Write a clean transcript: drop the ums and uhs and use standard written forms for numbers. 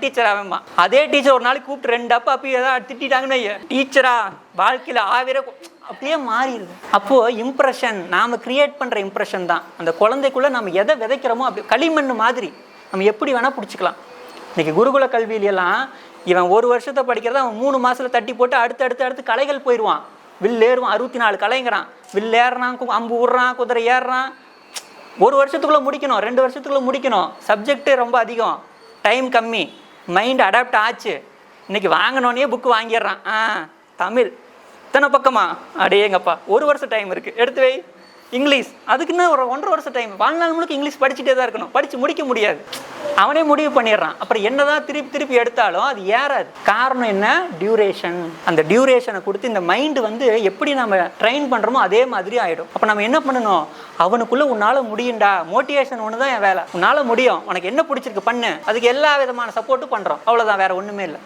Teacher ஆவேம்மா. அதே teacher ஒரு நாளைக்கு கூப்பிட்டு 2 அப்பி ஏதாவது திட்டாங்கன்னு டீச்சரா வாழ்க்கையில் அப்படியே மாறிடுது. அப்போது இம்ப்ரெஷன் நாம் கிரியேட் பண்ணுற இம்ப்ரெஷன் தான் அந்த குழந்தைக்குள்ளே நம்ம எதை விதைக்கிறோமோ அப்படி களிமண் மாதிரி நம்ம எப்படி வேணால் பிடிச்சிக்கலாம். இன்றைக்கி குருகுல கல்வியிலெல்லாம் இவன் 1 வருஷத்தை படிக்கிறத அவன் 3 மாதத்தில் தட்டி போட்டு அடுத்து கலைகள் போயிடுவான். வில் ஏறுவான், 64 கலைங்கிறான், வில் ஏறுறான், அம்பு விடுறான், குதிரை ஏறுறான். 1 வருஷத்துக்குள்ளே முடிக்கணும், 2 வருஷத்துக்குள்ளே முடிக்கணும். சப்ஜெக்ட்டு ரொம்ப அதிகம், டைம் கம்மி, மைண்ட் அடாப்ட் ஆச்சு. இன்றைக்கி வாங்கினோன்னே புக்கு வாங்கிடுறான். தமிழ் இத்தனை பக்கமா அடேங்கப்பா 1 வருஷம் டைம் இருக்குது, எடுத்து வை. இங்கிலீஷ் அதுக்குன்னு ஒரு 1.5 வருஷம் டைம், வாழ்நாள் முழுக்க இங்கிலீஷ் படிச்சுட்டே தான் இருக்கணும், படித்து முடிக்க முடியாது. அவனே முடிவு பண்ணிடுறான். அப்புறம் என்னதான் திருப்பி எடுத்தாலும் அது ஏறாது. காரணம் என்ன? டியூரேஷன். அந்த டியூரேஷனை கொடுத்து இந்த மைண்டு எப்படி நம்ம ட்ரெயின் பண்ணுறோமோ அதே மாதிரி ஆகிடும். அப்போ நம்ம என்ன பண்ணணும்? அவனுக்குள்ளே உன்னால் முடியும்டா, மோட்டிவேஷன் ஒன்று தான் என் வேலை. உன்னால் முடியும், உனக்கு என்ன பிடிச்சிருக்கு பண்ணு, அதுக்கு எல்லா விதமான சப்போர்ட்டும் பண்ணுறோம். அவ்வளோதான், வேறு ஒன்றுமே இல்லை.